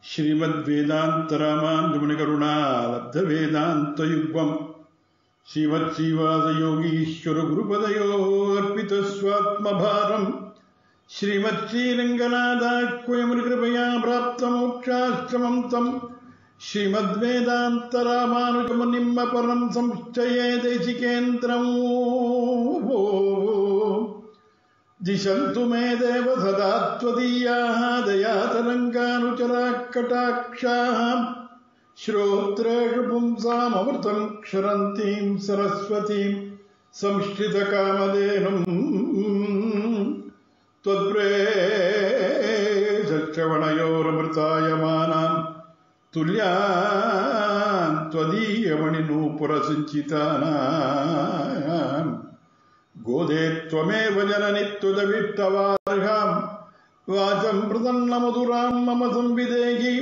श्रीमद्वेदान्तरामानुजमुनिकरुणालब्धवेदान्तयुग्मम् श्रीमत्श्रीवासयोगीश्वरगुरुपदयोऽर्पितस्वात्मभारम् श्रीमच्छ्रीरङ्गनाथाख्वयमुनिकृपया प्राप्तमोक्षाश्रमम् तम् श्रीमद्वेदान्तरामानुजमुनिम् अपरम् संश्चये देशिकेन्द्रम् दिशन्तु मे देव सदा त्वदीयाः दयातरङ्गानुचराः कटाक्षाः श्रोत्रेषु पुंसाममृतम् क्षरन्तीम् सरस्वतीम् संश्रितकामधेनुम् त्वद्प्रेषश्रवणयोरमृतायमानाम् तुल्यान् त्वदीयमणिनूपुरसिञ्चितानाम् गोदे त्वमेव जननि त्वदविष्टवार्हाम् वाचम् प्रसन्नमधुराम् मम संविदेहि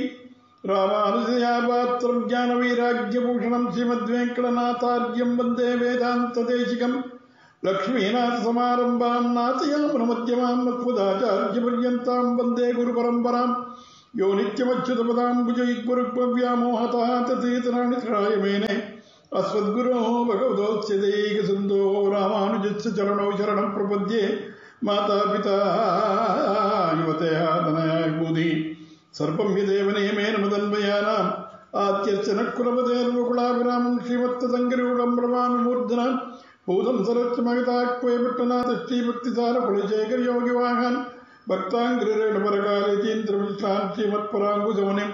रामानुजया पात्रम् ज्ञानवैराग्यभूषणम् श्रीमद्वेङ्कटनाथार्यम् वन्दे वेदान्तदेशिकम् लक्ष्मीनाथसमारम्भाम् नाथयामनमध्यमाम् मत्पदाचार्यपर्यन्ताम् वन्दे गुरुपरम्पराम् यो नित्यमच्युतपदाम्बुजयुग्मरुग्मव्यामोहतः तथेतराणि त्रायमेने अस्मद्गुरो भगवतोऽस्य दैकसिन्धो रामानुजस्य चरणौ शरणं प्रपद्ये मातापिता युवतयः तनया विबुधि सर्वं यदेव नियमेन मदन्वयानाम् आद्यस्य नकुलपतेर्वकुलाभिरामं श्रीमत्तदङ्गिरूढं प्रमामि मूर्धनाम् भूतं सरस्य महताक्वयपट्टनाथ श्रीभक्तिसारकुलशेखरयोगिवाहान् भक्ताङ्गिरेणपरकालेतीन्द्रविश्रान् श्रीमत्पराङ्कुशमुनिं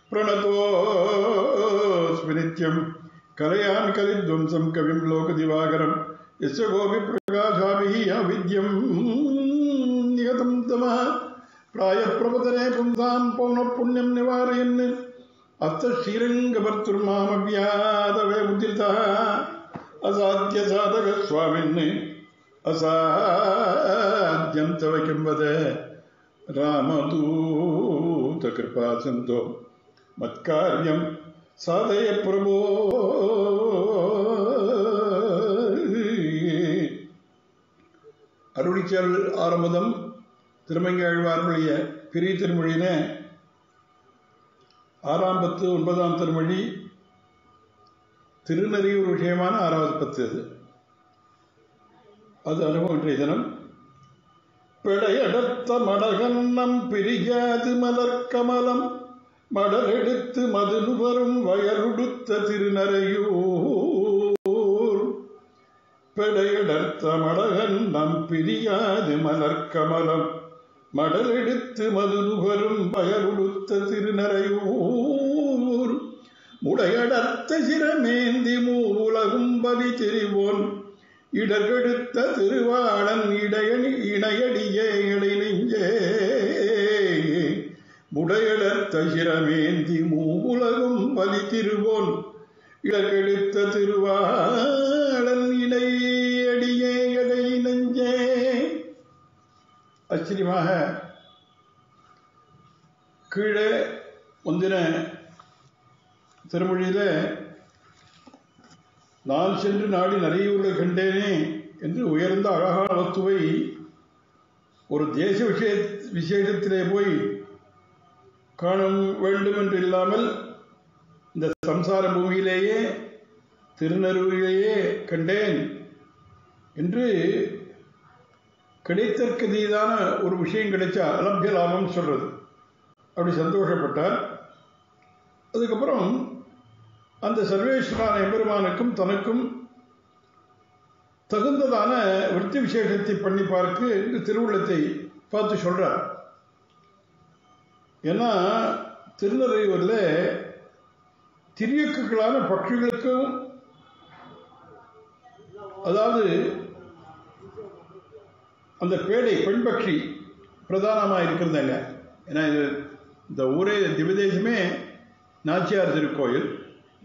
प्रणतोऽस्मि नित्यम् कलयामि कलिध्वंसं कविं लोकदिवाकरं यस्य गोपिप्रकाशाभिः अविद्यं निगतं तमः प्रायप्रवतने पुंसां पौनःपुण्यं निवारयन् अस्तश्रीरङ्गभर्तुर्मामव्यादवे मुद्रितः असाध्यसाधकस्वामिन् असाध्यं तव किं वद रामदूतकृपासिन्धो मत्कार्यं साधय प्रभो. அருளிச்சல் ஆரம்பம் திருமங்கையாழ்வார்களுடைய பெரிய திருமொழியில 6ஆம் பத்து 9ஆம் திருமொழி திருநறியூர் விஷயமான 6வது பத்து. அது அனுபவம் இன்றைய தினம். பிழையடர்த்த மடகன்னம் பிரியாது மலர்கமலம் மடலெடுத்து மதுனு வரும் வயலுடுத்த திருநறையூர். பிழையடர்த்த மடகன் நம் பிரியாது மலர்கமலம் மடலெடுத்து மதுனு வரும் வயலுடுத்த திருநறையூர். முடையடர்த்த சிரமேந்தி மூவுலகும் பலி திரிவோன் இடர்கெடுத்த திருவாளன் இணையடியே இடை நெஞ்சே. முடையடர்த்த சிரமேந்தி மூவுலகும் பலி திருவோன் இடர்கெடுத்த திருவாளன் இணையடியே இடை நெஞ்சே. ஆச்சரியமாக கீழே முந்தின திருமொழியில நான் சென்று நாடி நிறையூர்களை கண்டேனே என்று உயர்ந்த அழகான வஸ்துவை ஒரு தேச விசேஷத்திலே போய் காண வேண்டும் என்று இல்லாமல் இந்த சம்சார பூமியிலேயே திருநருவிலேயே கண்டேன் என்று கிடைத்தற்கதீதான ஒரு விஷயம் கிடைச்சா அலபிய லாபம் சொல்றது. அப்படி சந்தோஷப்பட்டார். அதுக்கப்புறம் அந்த சர்வேஸ்வரான எம்பெருமானுக்கும் தனக்கும் தகுந்ததான விருத்தி விசேஷத்தை பண்ணி பார்க்க இந்த திருவுள்ளத்தை பார்த்து சொல்றார். ஏன்னா திருநறையூரில் திரியக்குகளான பட்சிகளுக்கும், அதாவது அந்த பேடை பெண் பட்சி பிரதானமாக இருக்கிறதாங்க. ஏன்னா இது இந்த ஊரே திவதேசமே நாச்சியார் திருக்கோயில்,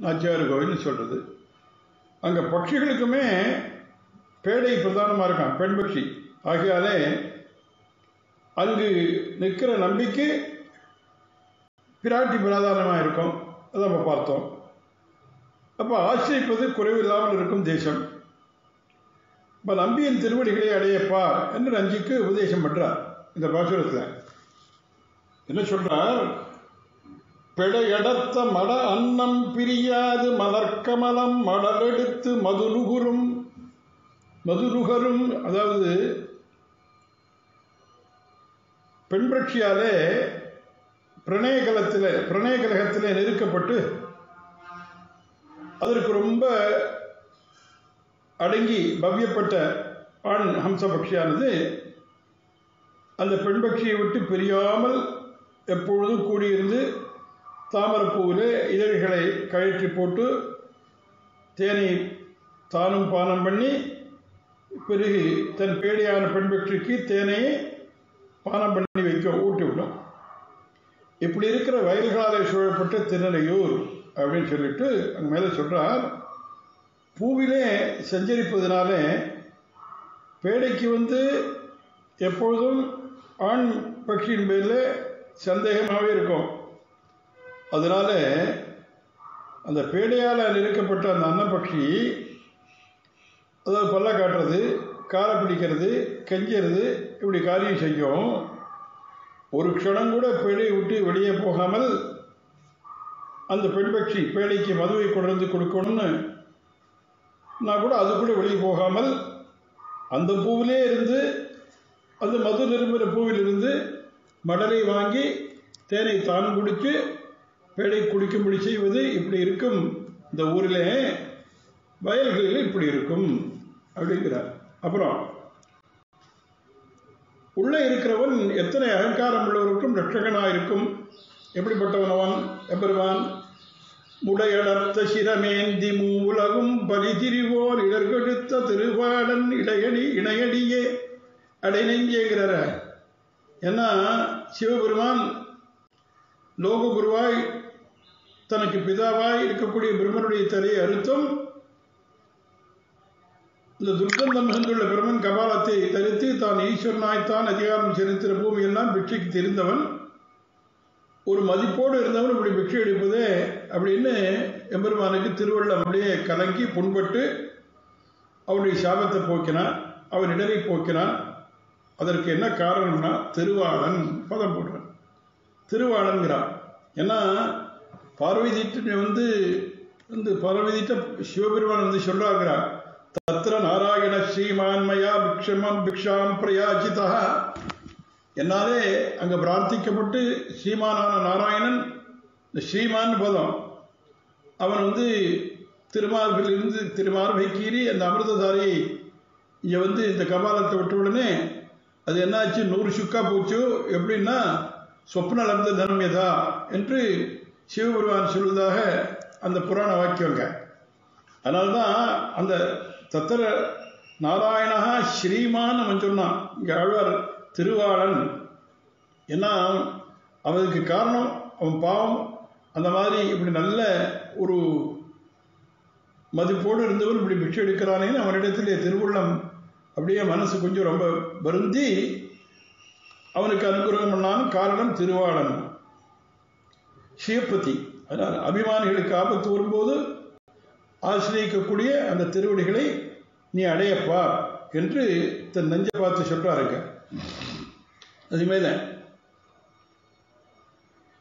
நாச்சியார் கோயில்னு சொல்றது. அங்கே பட்சிகளுக்குமே பேடை பிரதானமாக இருக்கான், பெண் பட்சி. ஆகையாலே அங்கு நிற்கிற நம்பிக்கை பிராட்டி பிரதானமாக இருக்கும். அதை நம்ம பார்த்தோம். அப்போ ஆசிரிப்பது குறைவில்லாமல் இருக்கும் தேசம். இப்போ நம்பியின் திருவடிகளை அடையப்பா என்று நஞ்சிக்கு உபதேசம் பண்றார். இந்த பாசுரத்தில் என்ன சொல்றார்? பிழையடர்த்த மட அன்னம் பிரியாது மலர்க்கமலம் மடலெடுத்து மதுருகரும் அதாவது பெண்பட்சியாலே பிரணயகலகத்திலே நெருக்கப்பட்டு அதற்கு ரொம்ப அடங்கி பவ்யப்பட்ட ஆண் ஹம்சபக்ஷியானது அந்த பெண்பக்ஷியை விட்டு பிரியாமல் எப்பொழுதும் கூடியிருந்து தாமரப்பூவிலே இதழ்களை கழற்றி போட்டு தேனை தானும் பானம் பண்ணி பிறகு தன் பேடியான பெண்பக்ஷிக்கு தேனையை பானம் பண்ணி ஊட்டிவிடும். இப்படி இருக்கிற வயல்களாலே சூழப்பட்ட திருநறையூர் அப்படின்னு சொல்லிட்டு அங்கே மேலே சொல்றார், பூவிலே சஞ்சரிப்பதனால பேடைக்கு எப்பொழுதும் ஆண் பட்சியின் பேரில் சந்தேகமாகவே இருக்கும். அதனால அந்த பேடையால் நெருக்கப்பட்ட அந்த அன்னப்பட்சி அதாவது பல்ல காட்டுறது, காரை பிடிக்கிறது, கெஞ்சுறது, இப்படி காரியம் செய்யும். ஒரு க்ஷணம் கூட பேடையை விட்டு வெளியே போகாமல் அந்த பெண்பட்சி பேடைக்கு மதுவை கொண்டு வந்து கொடுக்கணும்னு நான் கூட அது கூட வெளியே போகாமல் அந்த பூவிலே இருந்து அந்த மது நிரம்புகிற பூவிலிருந்து மடலை வாங்கி தேனை தான் குடித்து பேடை குடிக்கும்படி செய்வது. இப்படி இருக்கும் இந்த ஊரிலே வயல்களில் இப்படி இருக்கும் அப்படிங்கிறார். அப்புறம் உள்ளே இருக்கிறவன் எத்தனை அகங்காரம் உள்ளவருக்கும் ரட்சகனாயிருக்கும். எப்படிப்பட்டவன் அவன்? எம்பெருமான் முடையடர்த்த சிரமேந்தி மூலகும் பலிதிரிவோர் இடர்கெடுத்த திருவாடன் இணையடியே அடைநெஞ்சேங்கிறார. ஏன்னா சிவபெருமான் லோககுருவாய் தனக்கு பிதாவாய் இருக்கக்கூடிய பிரம்மனுடைய தலையை அறுத்தும் இந்த துர்கந்தம் மிகுந்துள்ள பிரம்மன் கபாலத்தை தரித்து தான் ஈஸ்வரனாய்த்தான் அதிகாரம் செலுத்துகிற பூமியெல்லாம் பிட்சைக்கு தெரிந்தவன், ஒரு மதிப்போடு இருந்தவன் இப்படி பிக்ஷை எடுப்பதே அப்படின்னு எம்பெருமானுக்கு திருவள்ளம் அப்படியே கலங்கி புண்பட்டு அவனுடைய சாபத்தை போக்கினான், அவன் இடரை போக்கினான். அதற்கு என்ன காரணம்னா திருவாளன் பதம் போடுறான், திருவாளன்கிறான். ஏன்னா பார்வதிட்டு பார்வதிட்ட சிவபெருமான் சொல்றாங்கிறான், தத்திர நாராயண ஸ்ரீமான்மயா பிக்ஷாம் பிரயாச்சிதா. என்னாலே அங்க பிரார்த்திக்கப்பட்டு ஸ்ரீமானான நாராயணன், இந்த ஸ்ரீமான் பதம் அவன் திருமார்பிலிருந்து திருமார்பை கீறி அந்த அமிர்ததாரியை இங்க இந்த கபாலத்தை விட்ட உடனே அது என்னாச்சு, 100 சுக்கா போச்சு. எப்படின்னா சொப்னலப்த தனம்யதா என்று சிவபெருமான் சொல்வதாக அந்த புராண வாக்கியங்க. அதனால்தான் அந்த தத்திர நாராயணா ஸ்ரீமான் அவன் சொன்னான். இங்க ஆழ்வார் திருவாளன். ஏன்னா அவனுக்கு காரணம் அவன் பாவம் அந்த மாதிரி இப்படி நல்ல ஒரு மதிப்போடு இருந்தவன் இப்படி பிக்ஷை எடுக்கிறானேன்னு அவனிடத்திலே திருவுள்ளம் அப்படியே மனசு கொஞ்சம் ரொம்ப வருந்தி அவனுக்கு அனுகிரகம் பண்ணான். காரணம் திருவாளன் சிவபதி. அதனால் அபிமானிகளுக்கு ஆபத்து வரும்போது ஆசிரியக்கக்கூடிய அந்த திருவடிகளை நீ அடையப்பா என்று தன் நெஞ்சை பார்த்து சொல்றாருங்க. அது மேல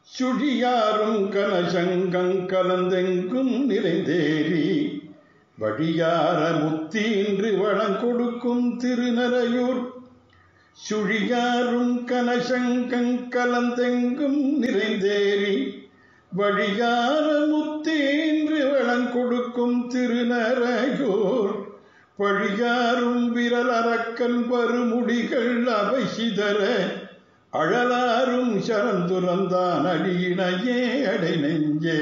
சுழியாரும் கனசங்கம் கலந்தெங்கும் நிறைந்தேறி வழியார முத்தீன்று வளங்கொடுக்கும் திருநறையூர். சுழியாரும் கனசங்கம் கலந்தெங்கும் நிறைந்தேறி வழியார முத்தீன்று வளங்கொடுக்கும் திருநறையூர். பழியாரும் விரல் அரக்கன் பருமுடிகள் அவை சிதற அழலாரும் சரந்துரந்தான் அடியினையே அடை நெஞ்சே.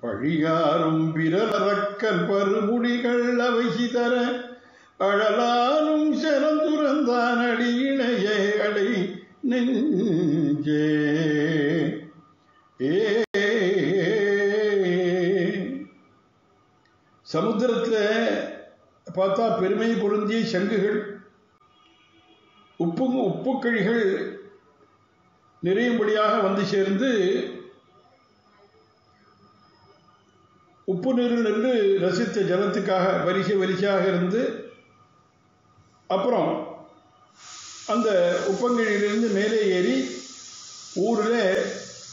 பழியாரும் விரல் அரக்கன் பருமுடிகள் அவை சிதற அழலாரும் சரந்துரந்தான் அடியினையே அடை நெஞ்சே. சமுத்திரத்தில் பார்த்தா பெருமை பொருந்திய சங்குகள், உப்புக்கழிகள் நிறையும்படியாக சேர்ந்து உப்பு நீரில் நின்று ரசித்த ஜலத்துக்காக வரிசையாக இருந்து அப்புறம் அந்த உப்பங்கழியிலிருந்து மேலே ஏறி ஊரில்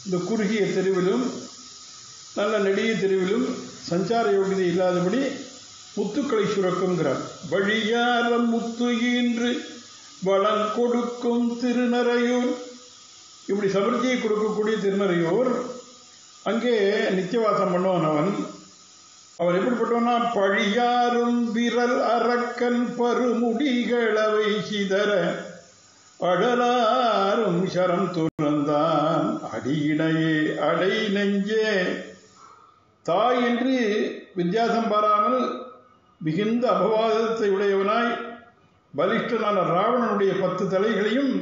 இந்த குறுகிய தெருவிலும் நல்ல நெடிய தெருவிலும் சஞ்சார யோகிதை இல்லாதபடி முத்துக்களை சுரக்குங்கிறார். வழியார முத்து ஈன்று வளம் கொடுக்கும் திருநறையூர். இப்படி சமிருத்தியை கொடுக்கக்கூடிய திருநறையூர் அங்கே நித்தியவாசம் பண்ணுவான். அவன் எப்படிப்பட்டவனா, பழியாரும் விரல் அரக்கன் பருமுடிகளவை சிதற அழலாரும் சரம் துறந்தான் அடியினையே அடை நெஞ்சே. தாய் என்று வித்தியாசம் பாராமல் மிகுந்த அபவாதத்தை உடையவனாய் பலிஷ்டனான ராவணனுடைய 10 தலைகளையும்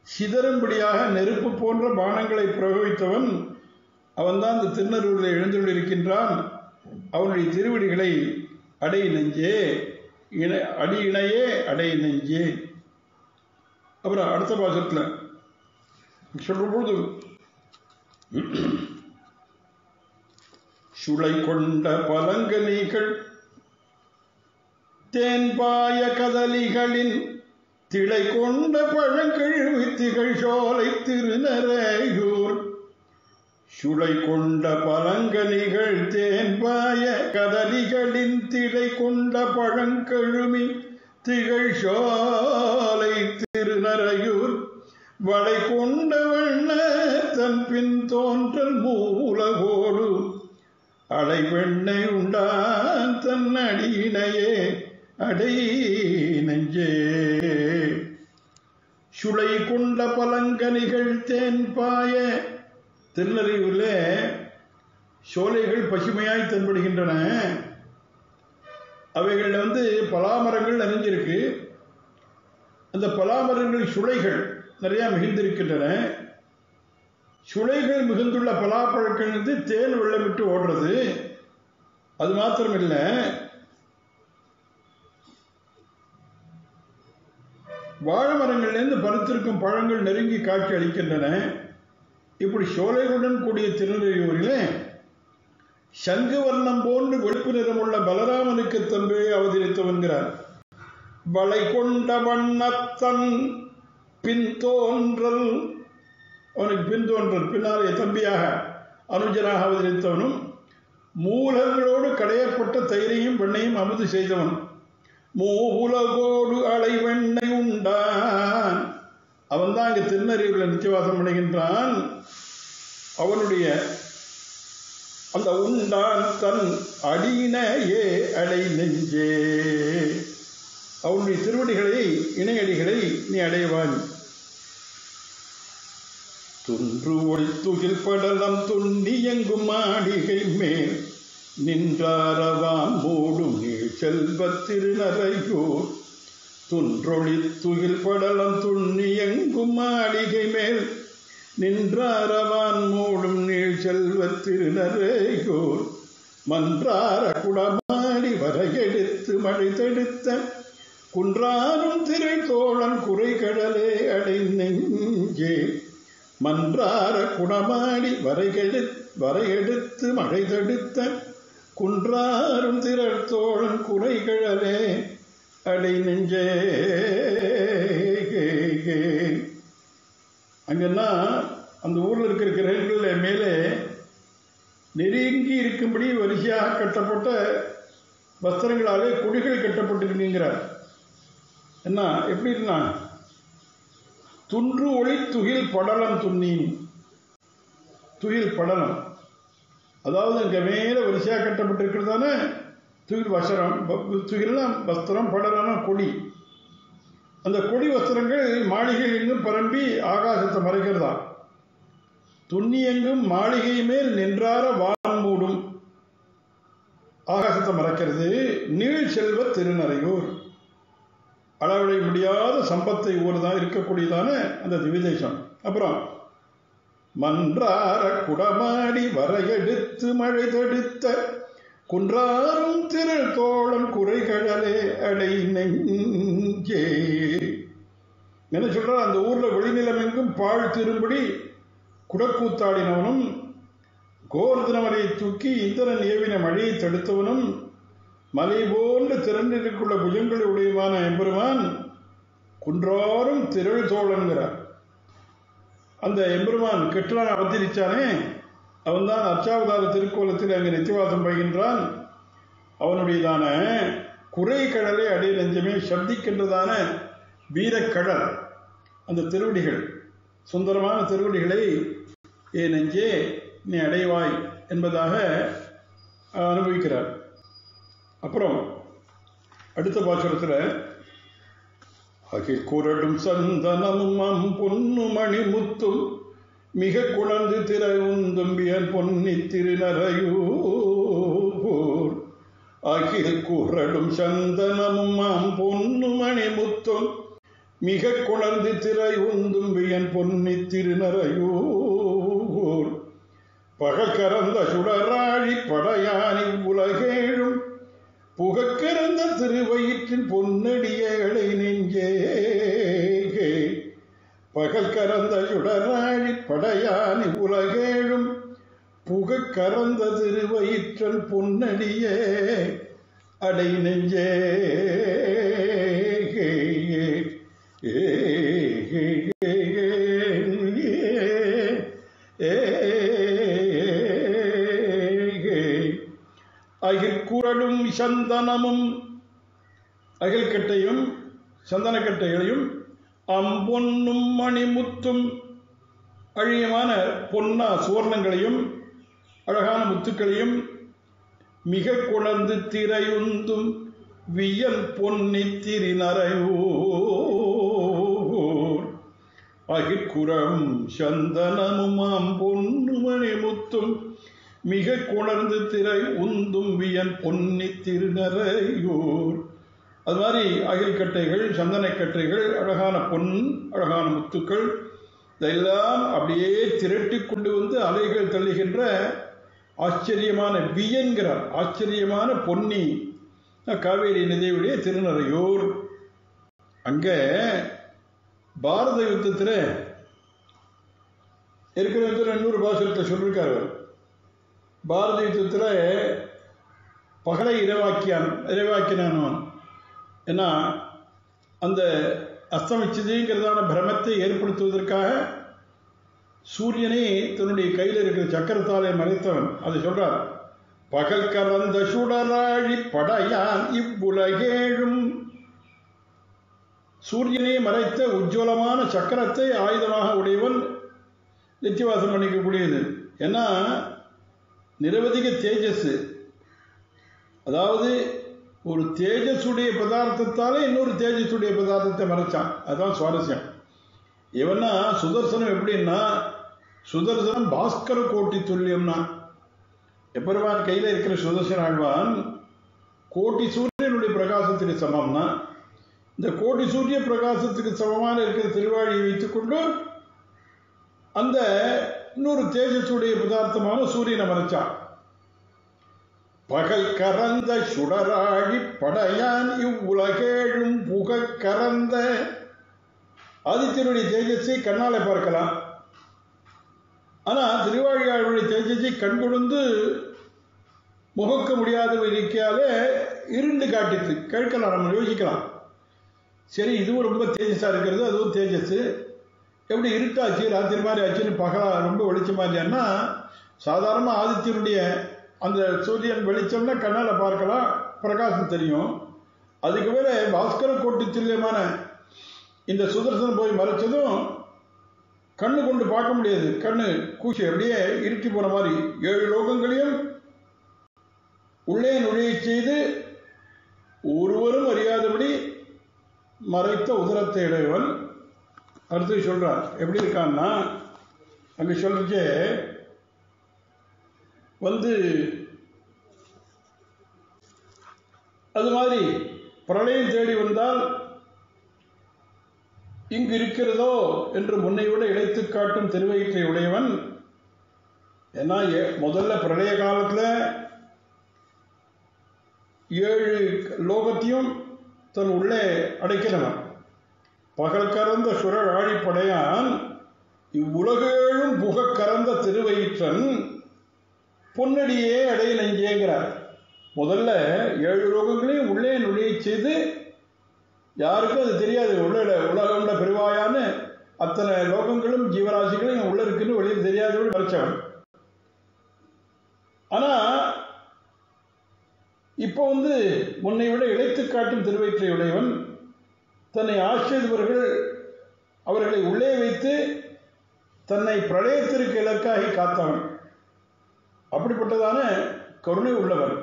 சிதறும்படியாக நெருப்பு போன்ற பானங்களை பிரயோகித்தவன் அவன்தான் இந்த திருநெல்வேலியில் எழுந்துள்ளிருக்கின்றான். அவனுடைய திருவடிகளை அடை நெஞ்சே, அடி இணையே அடை நெஞ்சே. அப்புறம் அடுத்த பாசத்தில் சொல்லும்போது, சுளை கொண்ட பலங்கனிகள் தேன்பாய கதலிகளின் திளை கொண்ட பழங்கழிவு திகழ் சோலை திருநறையூர். சுளை கொண்ட பழங்கனிகள் தேன்பாய கதலிகளின் திளை கொண்ட பழங்கழுமி திகழ் சோலை திருநறையூர். வளை கொண்ட வண்ண தன் பின் தோன்றல் மூலகோடு அலை வெண்ணை உண்டான் தன் அடியினையே அடை நெஞ்சே. சுளை கொண்ட பழங்கனிகள் தேன்பாய. திருநறையூரிலே சோலைகள் பசுமையாய் தென்படுகின்றன. அவைகளில் பலாமரங்கள் நிறைஞ்சிருக்கு. அந்த பலாமரங்கள் சுளைகள் நிறைய மிகுந்திருக்கின்றன. சுளைகள் மிகுந்துள்ள பலாப்பழங்கள் தேன் வெள்ளமிட்டு ஓடுறது. அது மாத்திரமில்லை, வாழை மரங்களிலிருந்து பருத்திருக்கும் பழங்கள் நெருங்கி காட்சி அளிக்கின்றன. இப்படி சோலைகளுடன் கூடிய திருநறையூரிலே சங்கு வர்ணம் போன்று வெளுப்பு நிறமுள்ள பலராமனுக்கு தம்பே அவதரித்தவன்கிறார். வளை கொண்ட வண்ணத்தன் பின் தோன்றல், அவனுக்கு பின் தோன்றல் பின்னாலே தம்பியாக அனுஜனாக அவதரித்தவனும் மூலங்களோடு கடையப்பட்ட தயிரையும் வெண்ணையும் அமுது செய்தவன். மூலகோடு அலை வெண்ணை உண்டான். அவன் தான் இங்கு திருநறையூரில் நித்தியவாசம் பண்ணுகின்றான். அவனுடைய அந்த உண்டான் தன் அடியினையே அடை நெஞ்சே. அவனுடைய திருவடிகளை இணையடிகளை நீ அடைவாய். துன்று ஒளித்துகில் படலம் துண்ணி எங்கும் மாளிகை மேல் நின்றாரவான் மூடும் நீள் செல்வ திருநறையூர். துன்றொளி துகில் படலம் துண்ணி எங்கும் மாளிகை மேல் நின்றாரவான் மூடும் நீள் செல்வ திருநறையூர். மன்றார குடமாடி வரையெடுத்து மழை தடுத்த குன்றாரும் திரை தோழன் குறை கடலே அடை நெஞ்சே. மன்றார குடமாடி வரையெடுத்து மழை தடுத்த குன்றாரும் திரள் தோழன் குறை கடலே அடை நெஞ்சே. அங்கன்னா அந்த ஊரில் இருக்கிற கிரகங்களில் மேலே நெருங்கி இருக்கும்படி வரிசையாக கட்டப்பட்ட வஸ்திரங்களாலே குடிகள் கட்டப்பட்டிருக்கிறார். என்ன எப்படி இருந்தா, துன்று ஒளி துகில் படலம் துண்ணி. துகில் படலம் அதாவது இங்கே மேலே வரிசையாக கட்டப்பட்டிருக்கிறதான துகில் வஸ்திரம். துகில்லாம் வஸ்திரம், படலம்னா கொடி. அந்த கொடி வஸ்திரங்கள் மாளிகை எங்கும் பரம்பி ஆகாசத்தை மறைக்கிறதா. துண்ணி எங்கும் மாளிகை மேல் நின்றார வான் மூடும், ஆகாசத்தை மறைக்கிறது. நீள் செல்வ திருநறையூர், அளவிட முடியாத சம்பத்தை ஊர்தான் இருக்கக்கூடியதான அந்த திவிதேசம். அப்புறம் மன்றார குடமாடி வரையெடுத்து மழை தடுத்த குன்றாரும் திரள் தோழன் குறைகடலே அடை நெஞ்சே. என்ன சொல்ற, அந்த ஊர்ல வெளிநிலம் எங்கும் பாழ் திரும்படி குடக்கூத்தாடினவனும் கோர்தினமரை தூக்கி இந்திரன் ஏவின மழையை தடுத்தவனும் மலை போன்று திரண்டிருக்குள்ள புஜங்களை உடையவான எம்பெருமான் குன்றாரும் திரள் தோழன்கிறார். அந்த எம்பெருமான் கெட்டலான் அவதரிச்சானே, அவன்தான் அர்ச்சாவதார திருக்கோலத்தில் அங்கு நித்தியவாசம் பயின்றான். அவனுடையதான குறை கடலை அடைய நெஞ்சமே சப்திக்கின்றதான வீரக்கடல் அந்த திருவடிகள், சுந்தரமான திருவடிகளை ஏ நெஞ்சே நீ அடைவாய் என்பதாக அனுபவிக்கிறார். அப்புறம் அடுத்த பாசுரத்தில் அகிக்குரடும் சந்தனமும் பொன்னு மணி முத்தும் மிக குணர்ந்து திறவுந்தும்பியன் பொன்னி திருநரையூர். அகில் குரடும் சந்தனமும் பொன்னு மணி முத்தும் மிக குணர்ந்து திரை உந்தும்பியன் பொன்னி திருநரையூர். பகக்கறந்த சுடராழி படையானி உலகேழும் புகக்கிறந்த திருவயிற்றின் பொன்னடியேளை நெஞ்சே. பகல் கறந்த சுடராழி படையானி உலகேழும் புகக்கறந்த திருவயிற்றன் பொன்னடியே அடை நெஞ்சே. அகிற்குரலும் சந்தனமும், அகில்கட்டையும் சந்தனக்கட்டைகளையும் அம்பொன்னும் மணிமுத்தும் அழியமான பொன்னா சுவர்ணங்களையும் அழகான முத்துக்களையும் மிக குணர்ந்து திரையுந்தும் வியல் பொன்னி திருநரையூர். அகிற்குரம் சந்தனமும் பொன்னு மணிமுத்தும் மிக குணர்ந்து திரை உந்தும் வியன் பொன்னி திருநரையூர். அது மாதிரி அகில்கட்டைகள், சந்தனக்கட்டைகள், அழகான பொன், அழகான முத்துக்கள், இதெல்லாம் அப்படியே திரட்டி கொண்டு வந்து அலைகள் தள்ளுகின்ற ஆச்சரியமான வியன்கிறார். ஆச்சரியமான பொன்னி காவேரி நதியுடைய திருநரையூர். அங்க பாரத யுத்தத்தில் இருக்கிற இன்னொரு பாசுரத்தை சொல்லியிருக்காரு. பாரத யுத்தத்தில் பகலை இரவாக்கினான். ஏன்னா அந்த அஸ்தமிச்சதுங்கிறதான பிரமத்தை ஏற்படுத்துவதற்காக சூரியனை தன்னுடைய கையில் இருக்கிற சக்கரத்தாலே மறைத்தவன். அதை சொல்றார். பகல் கறந்த சுடராழி படையான் இவ்வுலகேழும். சூரியனை மறைத்த உஜ்வலமான சக்கரத்தை ஆயுதமாக உடையவன் நித்தியவாசம் பண்ணிக்கக்கூடியது. ஏன்னா நிரவதிக தேஜஸ், அதாவது ஒரு தேஜஸுடைய பதார்த்தத்தாலே இன்னொரு தேஜஸுடைய பதார்த்தத்தை மறைச்சான். அதுதான் சுவாரஸ்யம். இவன்னா சுதர்சனம் எப்படின்னா, சுதர்சனம் பாஸ்கர கோட்டி துல்லியம்னா, எப்பெருமான் கையில் இருக்கிற சுதர்சன ஆழ்வான் கோட்டி சூரியனுடைய பிரகாசத்துக்கு சமம்னா, இந்த கோட்டி சூரிய பிரகாசத்துக்கு சமமான இருக்கிற திருவாழியை வைத்துக்கொண்டு அந்த இன்னொரு தேஜஸுடைய பதார்த்தமான சூரியனை மறைச்சான். பகல் கறந்த சுடராழி படையான் இவ்வுலகேழும் புக கறந்த. ஆதித்யனுடைய தேஜஸை கண்ணாலே பார்க்கலாம், ஆனா திருவாழியாளுடைய தேஜஸை கண்கொண்டு முகக்க முடியாத இருக்கையாலே இருண்டு காட்டித்து கேட்கலாம், நம்ம யோசிக்கலாம். சரி, இதுவும் ரொம்ப தேஜஸா இருக்கிறது, அதுவும் தேஜஸ் எப்படி இருட்டாச்சு, ராத்திரி மாதிரி ஆச்சுன்னு பகலா ரொம்ப வெளிச்சமா இல்லையான்னா, சாதாரண ஆதித்யனுடைய அந்த சூரியன் வெளிச்சம்னா கண்ணால பார்க்கலாம், பிரகாசம் தெரியும். அதுக்கு மேலே பாஸ்கர கோட்டி துல்லியமான இந்த சுதர்சனம் போய் மறைச்சதும் கண்ணு கொண்டு பார்க்க முடியாது. கண்ணு கூச்சி அப்படியே இருட்டி போன மாதிரி 7 லோகங்களையும் உள்ளே நுழைய செய்து ஒருவரும் அறியாதபடி மறைத்த உதரத்தை இடையவன். அடுத்து சொல்றார். எப்படி இருக்கான்னா, அங்க சொல்றே வந்து அது மாதிரி பிரளயம் தேடி வந்தால் இங்கு இருக்கிறதோ என்று முன்னை விட இழைத்து காட்டும் திருவயிற்றை உடையவன். ஏன்னா முதல்ல பிரளய காலத்துல 7 லோகத்தையும் தன் உள்ளே அடைக்கிறவன். பகல் கறந்த சுரர் ஆழிப்படையான் இவ்வுலகேழும் புக கறந்த திருவயிற்றன் பொன்னடியே அடைய நெஞ்சேங்கிறார். முதல்ல 7 லோகங்களையும் உள்ளே நுழைய செய்து யாருக்கும் அது தெரியாது. உலகண்ட பெருவாயான்னு அத்தனை லோகங்களும் ஜீவராசிகளும் என் உள்ள இருக்குன்னு வெளியில் தெரியாதபடி மறைச்சவன். ஆனா இப்போ முன்னை விட இழைத்து காட்டும் திருவயிற்றை உடையவன். தன்னை ஆசிரியவர்கள் அவர்களை உள்ளே வைத்து தன்னை பிரளயத்திற்கு இலக்காகி காத்தவன். அப்படிப்பட்டதான கருணை உள்ளவன்.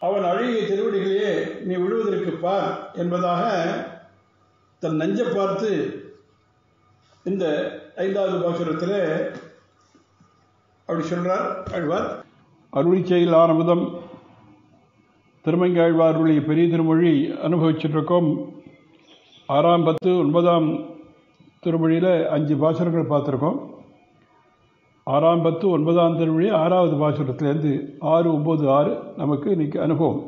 அவன் அழகிய திருவடிகளையே நீ விழுவதற்கு பார் என்பதாக தன் நெஞ்சை பார்த்து இந்த 5வது பாசுரத்தில் அப்படி சொல்றார் ஆழ்வார். அருளிச்செயல் ஆனமுதம் திருமங்கை ஆழ்வாருடைய பெரிய திருமொழி அனுபவிச்சுட்டு இருக்கோம். 6ஆம் 10 9ஆம் திருமொழியில் 5 பாசுரங்கள் பார்த்துருக்கோம். 6ஆம் 10 9ஆம் திருமொழி 6வது பாசுரத்திலேருந்து 6, 9, 6 நமக்கு இன்னைக்கு அனுபவம்.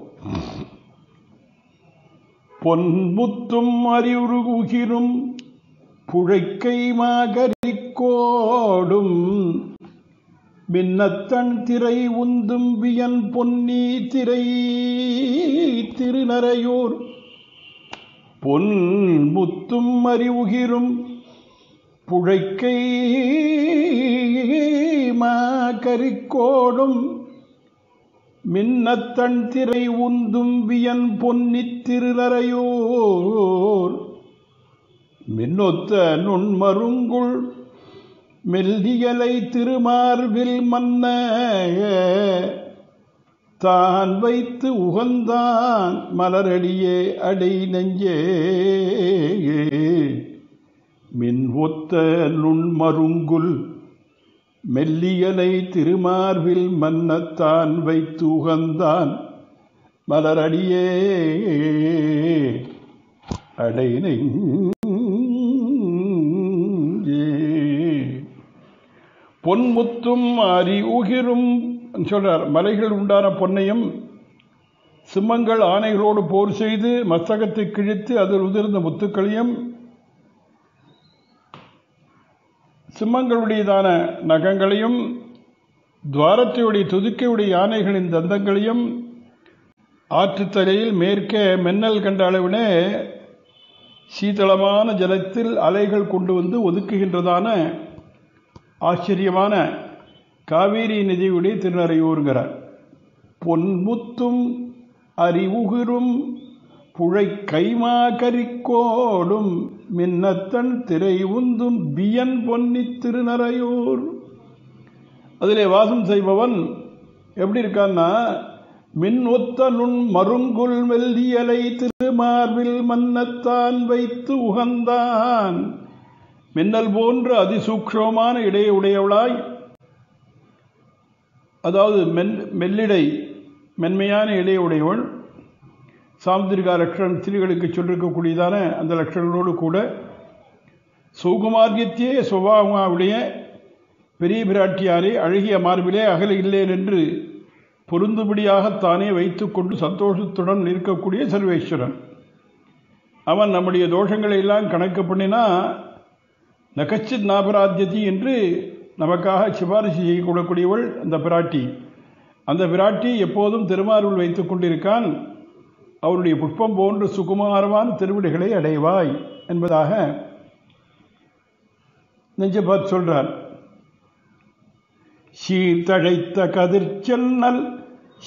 பொன்முத்தும் அறிவுறுகிரும் புழைக்கை மாகரிக்கோடும் மின்னத்தன் திரை உந்தும் வியன் பொன்னி திரை திருநரையூர். பொன்முத்தும் அறிவுகிரும் புழைக்கை மாகரிக்கோடும் மின்னத்தன் திரை உந்தும் வியன் பொன்னி திருநரையூர். மின்னொத்த நுண்மருங்குள் மெல்லியலை திருமார்பில் மன்ன தான் வைத்து உகந்தான் மலரடியே அடை நெஞ்சே. மின் ஒத்த நுண்மருங்குல் மெல்லியலை திருமார்பில் மன்னத்தான் வைத்து உகந்தான் மலரடியே அடை நெஞ்சே. பொன்முத்தும் அறிவுகிரும் சொல்றார். மலைகள் உண்டான பொன்னையும் சிம்மங்கள் ஆணைகளோடு போர் செய்து மஸ்தகத்தை கிழித்து அதில் உதிர்ந்த முத்துக்களையும் சிம்மங்களுடையதான நகங்களையும் துவாரத்தையுடைய துதுக்கையுடைய யானைகளின் தந்தங்களையும் ஆற்றுத்தலையில் மேற்கே மின்னல் கண்ட அளவிலே சீதளமான ஜலத்தில் அலைகள் கொண்டு வந்து ஒதுக்குகின்றதான ஆச்சரியமான காவேரி நதியுடைய திருநரையூருங்கிறார். பொன்முத்தும் அறிவுகிரும் புழை கைமா கரிக்கோடும் மின்னத்தன் திரை உந்தும் பியன் பொன்னி திருநரையூர். அதிலே வாசம் செய்பவன் எப்படி இருக்கான்னா, மின் ஒத்த நுண் மருங்குல் மெல்லியலை திருமார்பில் மன்னத்தான் வைத்து உகந்தான். மின்னல் போன்ற அதிசூக்ஷமான இடையை உடையவளாய், அதாவது மெல்லிடை மென்மையான இடையை உடையவள், சாமுத்திரிகா லட்சணம் ஸ்திரீகளுக்கு சொல்லிருக்கக்கூடியதான அந்த லட்சணங்களோடு கூட சௌகுமார்யத்தையே சுபாவமாவுடைய பெரிய பிராட்டியாரே அழகிய மார்பிலே அகல இல்லேன் என்று பொருந்துபடியாகத்தானே வைத்துக்கொண்டு சந்தோஷத்துடன் இருக்கக்கூடிய சர்வேஸ்வரன். அவன் நம்முடைய தோஷங்களை எல்லாம் கணக்கு பண்ணினா நகச்சித் நாபராத்தியதி என்று நமக்காக சிபாரிசு செய்யக்கூடக்கூடியவள் அந்த பிராட்டி. அந்த பிராட்டி எப்போதும் திருமார்பில் வைத்துக் கொண்டிருக்கான். அவருடைய புஷ்பம் போன்ற சுகுமாரமான திருவிடைகளை அடைவாய் என்பதாக நெஞ்சபாத் சொல்றார். சீர்தழைத்த கதிர்ச்சென்னல்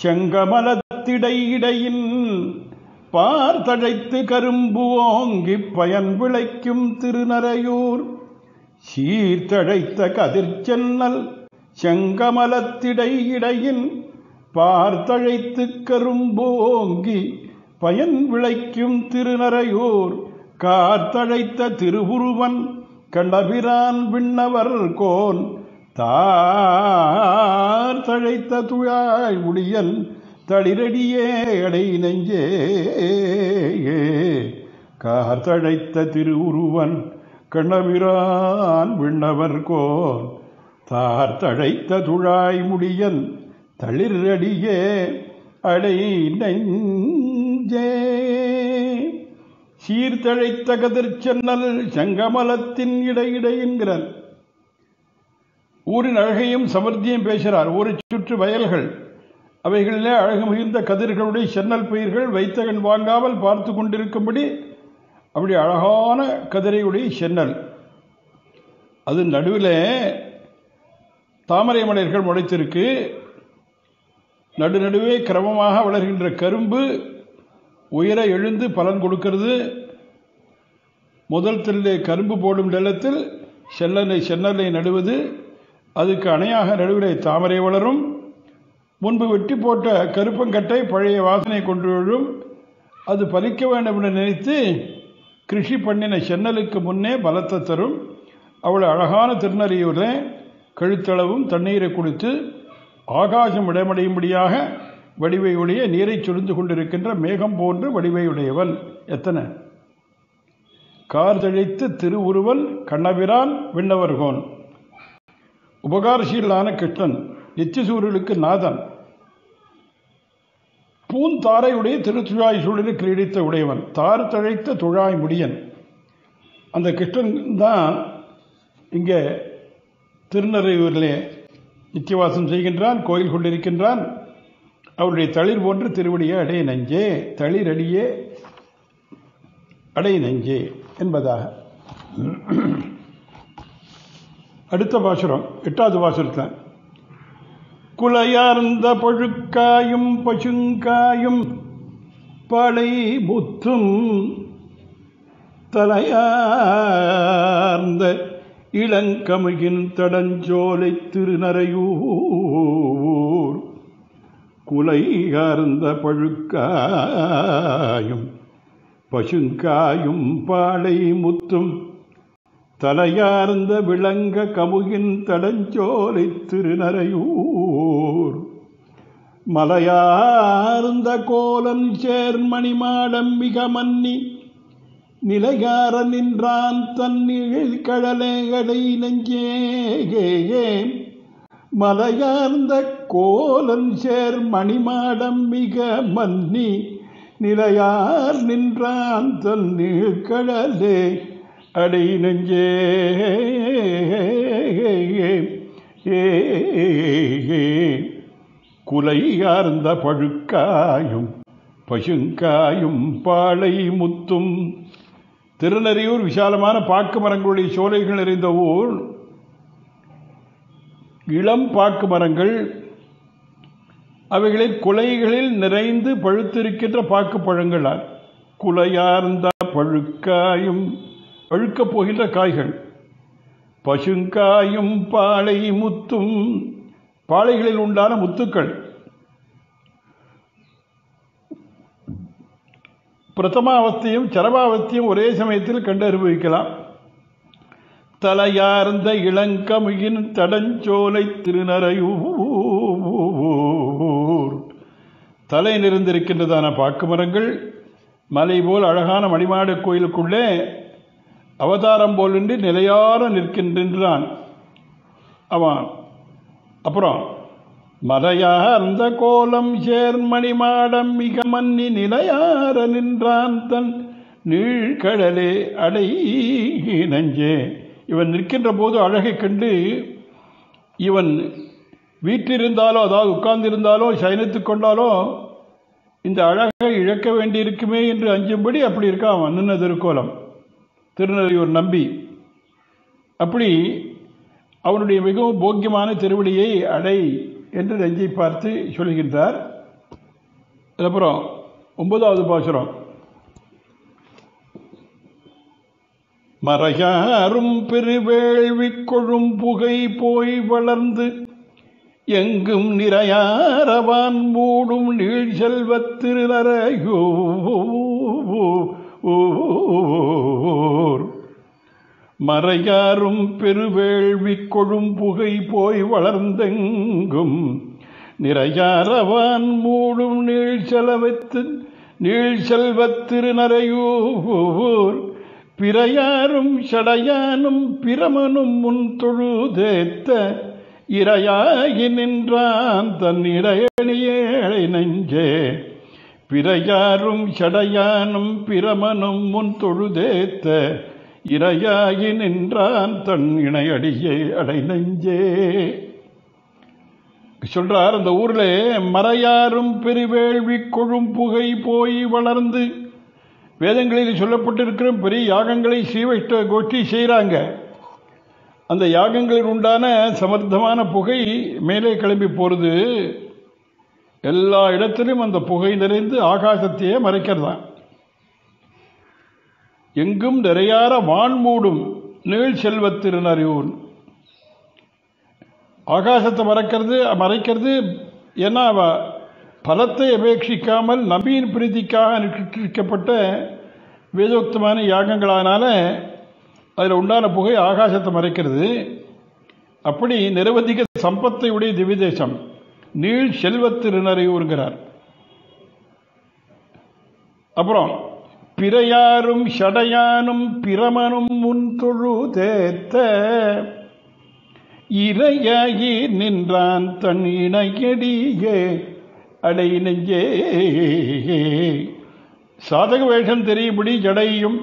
செங்கமலத்திடையிடையின் பார்த்தழைத்து கரும்பு ஓங்கி பயன் விளைக்கும் திருநரையூர். சீர்தழைத்த கதிர்ச்சென்னல் செங்கமலத்திடையிடையின் பார்த்தழைத்து கரும்பு ஓங்கி பயன் விளைக்கும் திருநரையூர். கார்த்தழைத்த திருவுருவன் கண்டபிரான் விண்ணவர் கோன் தாழ்த்தழைத்த துழாய் முடியன் தளிரடியே அடை நெஞ்சே. கார்த்தழைத்த திருவுருவன் கண்டபிரான் விண்ணவர் கோன் தார்த்தழைத்த துழாய் முடியன் தளிரடியே அடை நெஞ்சே. சீர்தழைத்த கதிர்ச்சென்னல் செங்கமலத்தின் இடையிடை என்கிறார். ஊரின் அழகையும் சமர்த்தியும் பேசுகிறார். ஊரை சுற்று வயல்கள், அவைகளிலே அழகு மிகுந்த கதிர்களுடைய சென்னல் பயிர்கள் வைத்தகன் வாங்காமல் பார்த்து கொண்டிருக்கும்படி அப்படி அழகான கதிரையுடைய சென்னல். அது நடுவில் தாமரை மலர்கள் முளைத்திருக்கு. நடுநடுவே கிரமமாக வளர்கின்ற கரும்பு உயர எழுந்து பலன் கொடுக்கிறது. முதல் தில்லை கரும்பு போடும் நிலத்தில் சென்னலை நடுவது, அதுக்கு அணையாக நடுவிலே தாமரை வளரும். முன்பு வெட்டி போட்ட கருப்பங்கட்டை பழைய வாசனை கொண்டு வரும். அது பலிக்க வேண்டும் என்று நினைத்து கிருஷி பண்ணின சென்னலுக்கு முன்னே பலத்தை தரும். அவ்வளவு அழகான திருநறையூரில் கழுத்தளவும் தண்ணீரை குடித்து ஆகாசம் இடமடையும்படியாக வடிவை உடைய நீரை சுரிந்து கொண்டிருக்கின்ற மேகம் போன்று வடிவை உடையவன். எத்தனை கார் தழித்து திருவுருவன் கண்ணபிரான் விண்ணவர்கோன். உபகாரசீலான கிருஷ்ணன், நித்தியசூரியலுக்கு நாதன், பூந்தாரையுடைய திருத்துழாய் சூழலில் கிரீடித்த உடையவன், தார் தழைத்த துழாய் முடியன். அந்த கிருஷ்ணன் தான் இங்கே திருநறையூரிலே நித்தியவாசம் செய்கின்றான், கோயில் கொண்டிருக்கின்றான். அவருடைய தளிர் போன்று திருவடியே அடைய நெஞ்சே, தளிர் அடியே அடை நெஞ்சே என்பதாக. அடுத்த பாசுரம் 8வது பாசுரத்தில் குலையார்ந்த பழுக்காயும் பசுங்காயும் படை முத்தும் தலையார்ந்த இளங்கமுகின் தடஞ்சோலை திருநறையூர். குலையார்ந்த பழுக்காயும் பசுங்காயும் பாளை முத்தும் தலையார்ந்த விளங்க கமுகின் தடஞ்சோலை திருநறையூர். மலையார்ந்த கோலம் சேர்மணி மாடம் மிக மன்னி நிலையார நின்றான் தன்னிழில் கடலே அடை நெஞ்சே. மலையார்ந்த கோலம் சேர் மணிமாடம் மிக மன்னி நிலையார் நின்றான் தன்னிழ் கடலே அடை நெஞ்சே. குலையார்ந்த பழுக்காயும் பசுங்காயும் பாளை முத்தும். திருநறையூர் விசாலமான பாக்கு மரங்களுடைய சோலைகள் நிறைந்த ஊர். இளம் பாக்கு மரங்கள், அவைகளில் குலைகளில் நிறைந்து பழுத்திருக்கின்ற பாக்கு பழங்களால் குலையார்ந்த பழுக்காயும் பழுக்கப் போகின்ற காய்கள். பசுங்காயும் பாளை முத்தும், பாளைகளில் உண்டான முத்துக்கள். பிரதமாவஸ்தையும் சரமாவஸ்தையும் ஒரே சமயத்தில் கண்டு அனுபவிக்கலாம். தலையார்ந்த இளங்கமுகின் தடஞ்சோலை திருநறையூர். தலை நிறைந்திருக்கின்றதான பாக்கு மரங்கள் மலை போல் அழகான மணிமாட கோயிலுக்குள்ளே அவதாரம் போலின்றி நிலையார நிற்கின்றான் அவன். அப்புறம் மலையார்ந்த கோலம் சேர்மணி மாடம் மிக மன்னி நிலையார நின்றான் தன் நீழ்கடலே அடை நெஞ்சே. இவன் நிற்கின்ற போது அழகை கண்டு இவன் வீற்றிருந்தாலோ, அதாவது உட்கார்ந்திருந்தாலோ, சயனித்து கொண்டாலோ இந்த அழகை இழக்க வேண்டியிருக்குமே என்று அஞ்சும்படி அப்படி இருக்கான் அவன் நின்ன திருக்கோலம் திருநறையூர் நம்பி. அப்படி அவனுடைய மிகவும் போக்கியமான திருவடியை அடை என்று நெஞ்சை பார்த்து சொல்கின்றார். அப்புறம் 9வது பாசுரம். மறையாரும் பெருவேள்வி கொழும் புகை போய் வளர்ந்து எங்கும் நிறையாரவான் மூடும் நீள் செல்வத் திருநறையூர். மறையாரும் பெருவேள்வி கொழும் புகை போய் வளர்ந்தெங்கும் நிறையாரவான் மூடும் நீள் செல்வத் திருநறையூர். பிறையாரும் சடையானும் பிரமனும் முன் தொழுதேத்த இறையாகி நின்றான் தன் இடையணியேழை நெஞ்சே. பிறையாரும் சடையானும் பிரமனும் முன் தொழுதேத்த இறையாகி நின்றான் தன் இணையடியே அடை நெஞ்சே. சொல்றார், அந்த ஊர்ல மறையாரும் பெருவேள்வி கொழும் புகை போய் வளர்ந்து வேதங்களில் சொல்லப்பட்டிருக்கிற பெரிய யாகங்களை ஸ்ரீவைஷ்ணவ கோஷ்டி செய்கிறாங்க. அந்த யாகங்களில் உண்டான சமர்த்தமான புகை மேலே கிளம்பி போகிறது. எல்லா இடத்திலும் அந்த புகை நிறைந்து ஆகாசத்தையே மறைக்கிறதான். எங்கும் நிறையார வான் மூடும் நீள் செல்வத்திருநறியூர். ஆகாசத்தை மறைக்கிறது. ஏன்னா பலத்தை அபேட்சிக்காமல் நபியின் பிரீதிக்காக அனுஷ்டிக்கப்பட்ட வேதோக்தமான யாகங்களானால அதில் உண்டான புகை ஆகாசத்தை மறைக்கிறது. அப்படி நிரவதிக சம்பத்தை உடைய திவ்யதேசம் நீள் செல்வத்திருநறியூர்கிறார். அப்புறம் பிறையாரும் ஷடையானும் பிரமனும் முன் தொழு தேத்த இறையாகி நின்றான் தன் இணையடியே அடை நெஞ்சே. சாதக வேஷம் தெரியும்படி ஜடையும்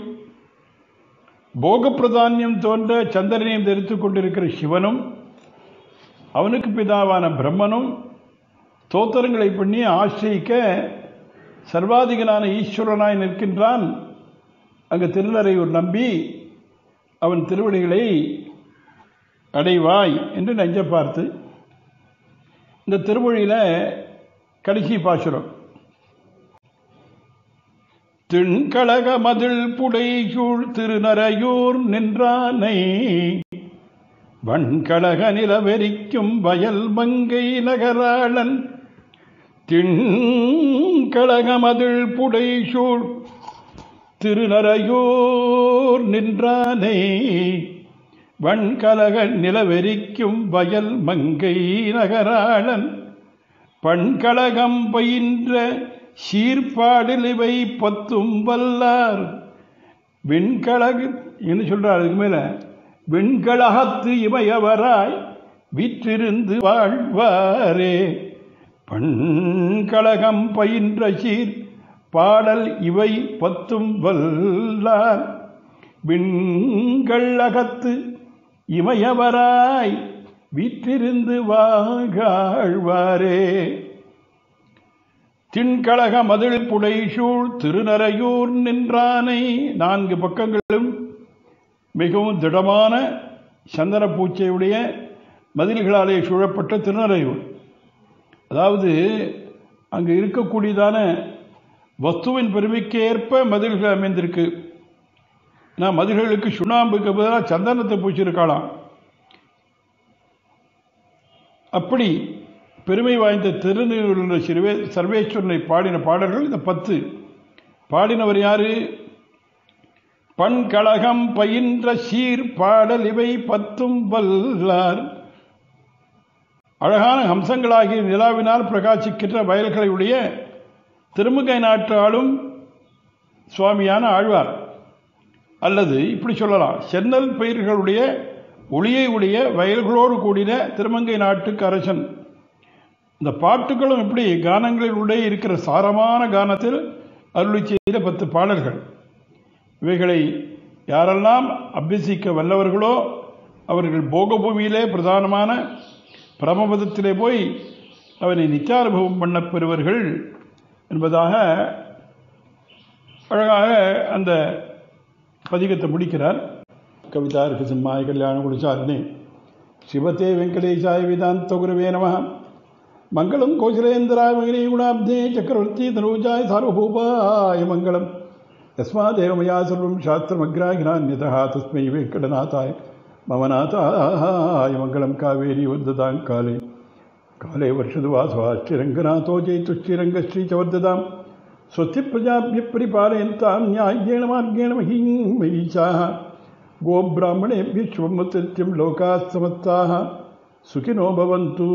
போக பிரதானியம் தோன்ற சந்திரனையும் தரித்துக் கொண்டிருக்கிற சிவனும் அவனுக்கு பிதாவான பிரம்மனும் தோத்திரங்களை பண்ணி ஆசிரியிக்க சர்வாதிகனான ஈஸ்வரனாய் நிற்கின்றான். அங்கு திருநறையூர் நம்பி அவன் திருவடிகளை அடைவாய் என்று நெஞ்ச பார்த்து இந்த திருமொழியில கடைசி பாசுரம் திண்கழக மதில் புடைசூழ் திருநறையூர் நின்றானை வண்கழக நிலவெறிக்கும் வயல் மங்கை நகராளன் திண்கழக மதில் புடைசூழ் திருநறையூர் நின்றானை வண்கழக நிலவெறிக்கும் வயல் மங்கை நகராளன் பண்கழகம் பயின்ற சீர்பாடில் இவை பத்தும் வல்லார். வெண்கழக என்ன சொல்றார் அதுக்கு மேல? வெண்கழகத்து இமையவராய் விற்றிருந்து வாழ்வாரே. பண்கழகம் பயின்ற சீர் பாடல் இவை பத்தும் வல்லார். விண்கழகத்து இமையவராய் விற்றிருந்து வாழ்வாரே. திண்கழக மதில் புடைசூழ் திருநறையூர் நின்றானை. 4 பக்கங்களும் மிகவும் திடமான சந்தன பூச்சையுடைய மதில்களாலே சூழப்பட்ட திருநறையூர். அதாவது அங்கு இருக்கக்கூடியதான வஸ்துவின் பெருமைக்கு ஏற்ப மதில்கள் அமைந்திருக்கு. நான் மதில்களுக்கு சுண்ணாம்புக்கு பதிலாக சந்தனத்தை பூச்சிருக்கலாம். அப்படி பெருமை வாய்ந்த திருநீர் சர்வேஸ்வரனை பாடின பாடல்கள் இந்த 10. பாடினவர் யாரு? பண்கழகம் பயின்ற சீர் பாடல் இவை பத்தும் வல்லார். அழகான ஹம்சங்களாகிய நிலாவினால் பிரகாசிக்கின்ற வயல்களை உடைய திருமுகை நாட்டு ஆளும் சுவாமியான ஆழ்வார். அல்லது இப்படி சொல்லலாம், சென்னல் பயிர்களுடைய ஒளியை உடைய வயல்களோடு கூடின திருமங்கை நாட்டுக்கு அரசன். இந்த பாட்டுகளும் இப்படி கானங்களில் உடைய இருக்கிற சாரமான கானத்தில் அருளி செய்த 10 பாடல்கள். இவைகளை யாரெல்லாம் அபியசிக்க வல்லவர்களோ அவர்கள் போகபூமியிலே பிரதானமான பிரமபதத்திலே போய் அவனை நித்தியானுபவம் பண்ண பெறுவர்கள் என்பதாக அழகாக அந்த பதிகத்தை முடிக்கிறார். கவிதார்க்கு சிம்மாய கல்யாண குடிசாரணே சிவத்தே வெங்கடேசாய வேதாந்த குருவே நமः. மங்களம் கோசலேந்திராய மகினே குணாப்தே சக்கரவர்த்தி தனூஜாய சார்வபூபாய மங்களம். யஸ்மாதேவமயா சர்வம் சாஸ்திரமக்ராஹினான்யதா தஸ்மை வெங்கடநாதாய மமநாதாய மங்களம். காவேரி வர்ததாம் காலே காலே வர்ஷது வாசவா ஸ்ரீரங்கநாதோ ஜெயதுஷ்ரீரங்கஸ்ரீச்சவர்ததாம். ஸ்வஸ்தி பிரஜாபிய பரிபாலயந்தாம் ந்யாயேன மார்கேண மஹீம் மஹீஷாः. கோப்ராஹ்மணேभ्यः शुभमतिथ्यं लोकाः समस्ताः सुखिनो भवन्तु.